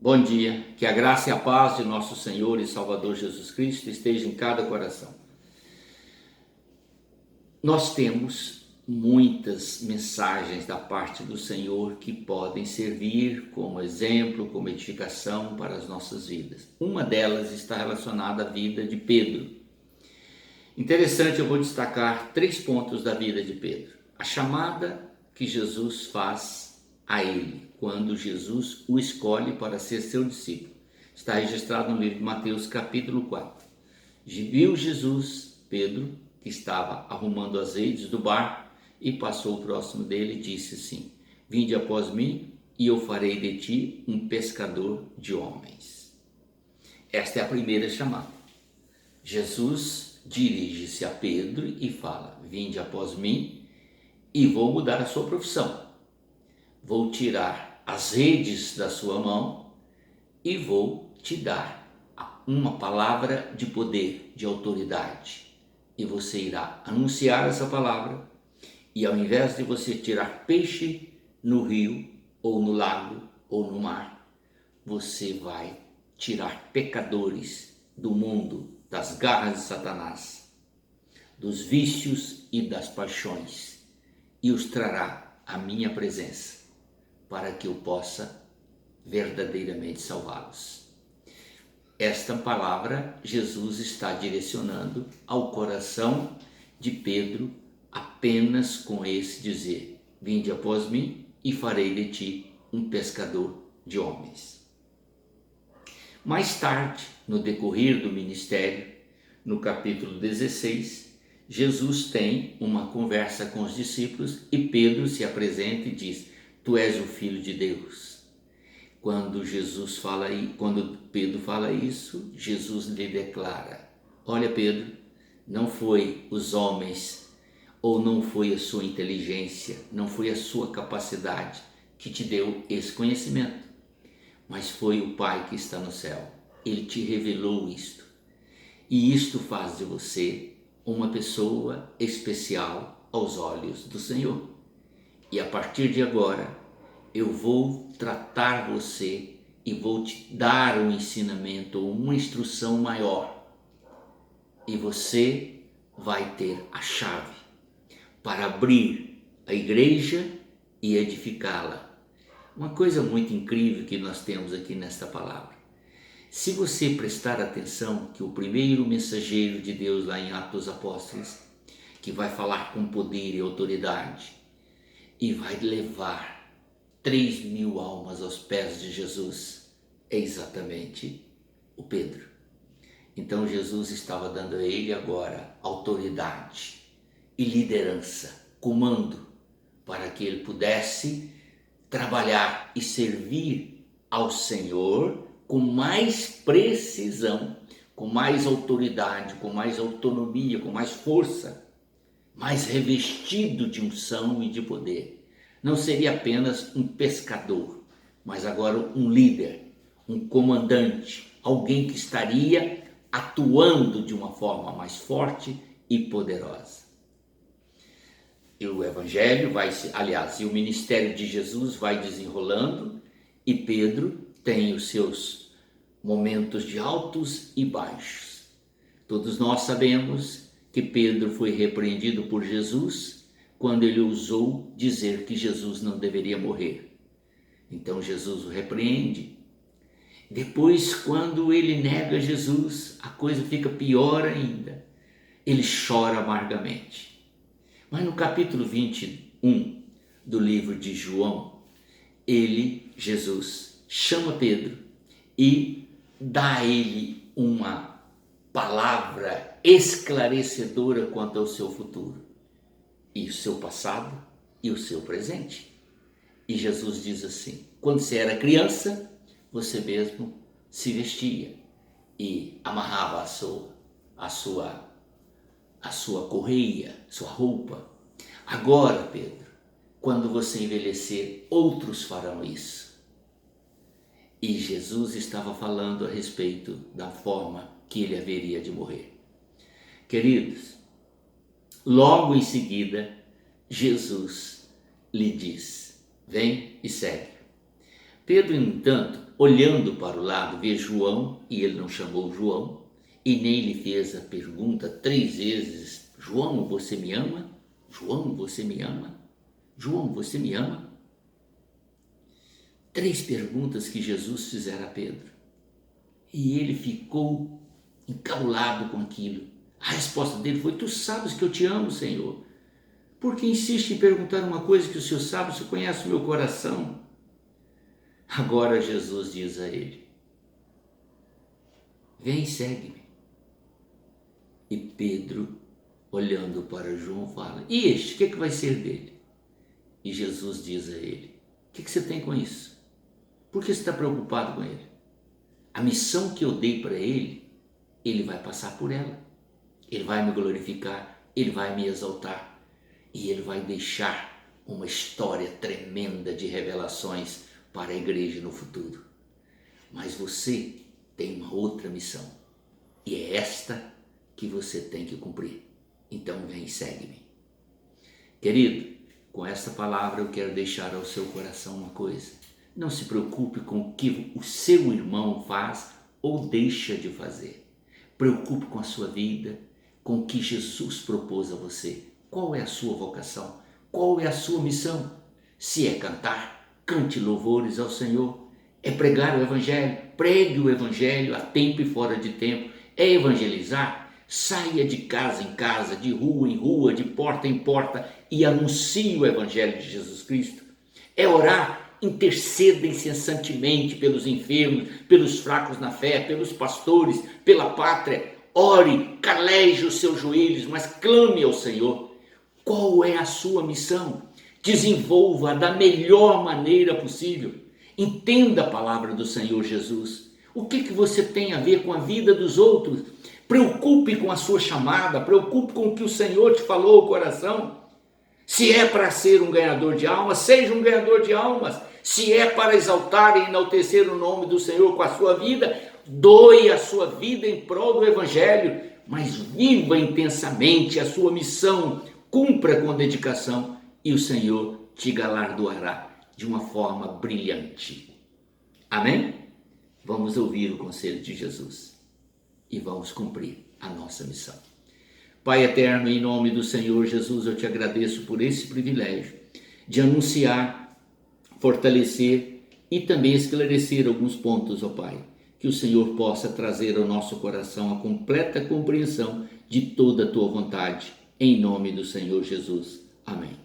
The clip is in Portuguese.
Bom dia, que a graça e a paz de nosso Senhor e Salvador Jesus Cristo esteja em cada coração. Nós temos muitas mensagens da parte do Senhor que podem servir como exemplo, como edificação para as nossas vidas. Uma delas está relacionada à vida de Pedro. Interessante, eu vou destacar 3 pontos da vida de Pedro. A chamada que Jesus faz a ele, quando Jesus o escolhe para ser seu discípulo. Está registrado no livro de Mateus, capítulo 4. Viu Jesus, Pedro, que estava arrumando azeites do barco, e passou próximo dele e disse assim: Vinde após mim, e eu farei de ti um pescador de homens. Esta é a primeira chamada. Jesus dirige-se a Pedro e fala: Vinde após mim, e vou mudar a sua profissão. Vou tirar as redes da sua mão e vou te dar uma palavra de poder, de autoridade. E você irá anunciar essa palavra, e ao invés de você tirar peixe no rio, ou no lago, ou no mar, você vai tirar pecadores do mundo, das garras de Satanás, dos vícios e das paixões, e os trará à minha presença, para que eu possa verdadeiramente salvá-los. Esta palavra Jesus está direcionando ao coração de Pedro apenas com esse dizer: Vinde após mim e farei de ti um pescador de homens. Mais tarde, no decorrer do ministério, no capítulo 16, Jesus tem uma conversa com os discípulos e Pedro se apresenta e diz: Tu és o Filho de Deus. Quando Pedro fala isso, Jesus lhe declara: Olha, Pedro, não foi os homens, ou não foi a sua inteligência, não foi a sua capacidade que te deu esse conhecimento, mas foi o Pai que está no céu. Ele te revelou isto. E isto faz de você uma pessoa especial aos olhos do Senhor. E a partir de agora, eu vou tratar você e vou te dar um ensinamento ou uma instrução maior. E você vai ter a chave para abrir a igreja e edificá-la. Uma coisa muito incrível que nós temos aqui nesta palavra. Se você prestar atenção que o primeiro mensageiro de Deus lá em Atos dos Apóstolos, que vai falar com poder e autoridade e vai levar 3.000 almas aos pés de Jesus, é exatamente o Pedro. Então Jesus estava dando a ele agora autoridade e liderança, comando, para que ele pudesse trabalhar e servir ao Senhor com mais precisão, com mais autoridade, com mais autonomia, com mais força, mais revestido de unção e de poder. Não seria apenas um pescador, mas agora um líder, um comandante, alguém que estaria atuando de uma forma mais forte e poderosa. E o evangelho e o ministério de Jesus vai desenrolando, e Pedro tem os seus momentos de altos e baixos. Todos nós sabemos que Pedro foi repreendido por Jesus quando ele ousou dizer que Jesus não deveria morrer. Então Jesus o repreende. Depois, quando ele nega Jesus, a coisa fica pior ainda. Ele chora amargamente. Mas no capítulo 21 do livro de João, Jesus, chama Pedro e dá a ele uma palavra esclarecedora quanto ao seu futuro, e o seu passado e o seu presente. E Jesus diz assim: quando você era criança, você mesmo se vestia e amarrava a sua correia, sua roupa. Agora, Pedro, quando você envelhecer, outros farão isso. E Jesus estava falando a respeito da forma que ele haveria de morrer. Queridos, logo em seguida, Jesus lhe diz: vem e segue. Pedro, no entanto, olhando para o lado, vê João, e ele não chamou João, e nem lhe fez a pergunta 3 vezes: João, você me ama? João, você me ama? João, você me ama? 3 perguntas que Jesus fizera a Pedro. E ele ficou encabulado com aquilo. A resposta dele foi: tu sabes que eu te amo, Senhor. Por que insiste em perguntar uma coisa que o Senhor sabe, o Senhor conhece o meu coração? Agora Jesus diz a ele: vem, segue-me. E Pedro, olhando para João, fala: e este, o que vai ser dele? E Jesus diz a ele: o que você tem com isso? Por que você está preocupado com ele? A missão que eu dei para ele, ele vai passar por ela. Ele vai me glorificar, ele vai me exaltar e ele vai deixar uma história tremenda de revelações para a igreja no futuro. Mas você tem uma outra missão e é esta que você tem que cumprir. Então vem e segue-me. Querido, com esta palavra eu quero deixar ao seu coração uma coisa: não se preocupe com o que o seu irmão faz ou deixa de fazer. Preocupe com a sua vida, com o que Jesus propôs a você. Qual é a sua vocação? Qual é a sua missão? Se é cantar, cante louvores ao Senhor. É pregar o Evangelho, pregue o Evangelho a tempo e fora de tempo. É evangelizar, saia de casa em casa, de rua em rua, de porta em porta e anuncie o Evangelho de Jesus Cristo. É orar, interceda incessantemente pelos enfermos, pelos fracos na fé, pelos pastores, pela pátria. Ore, caleje os seus joelhos, mas clame ao Senhor. Qual é a sua missão? Desenvolva da melhor maneira possível. Entenda a palavra do Senhor Jesus. O que você tem a ver com a vida dos outros? Preocupe com a sua chamada, preocupe com o que o Senhor te falou ao coração. Se é para ser um ganhador de almas, seja um ganhador de almas. Se é para exaltar e enaltecer o nome do Senhor com a sua vida, doe a sua vida em prol do Evangelho, mas viva intensamente a sua missão, cumpra com dedicação e o Senhor te galardoará de uma forma brilhante. Amém? Vamos ouvir o conselho de Jesus e vamos cumprir a nossa missão. Pai eterno, em nome do Senhor Jesus, eu te agradeço por esse privilégio de anunciar, fortalecer e também esclarecer alguns pontos, ó Pai. Que o Senhor possa trazer ao nosso coração a completa compreensão de toda a tua vontade. Em nome do Senhor Jesus. Amém.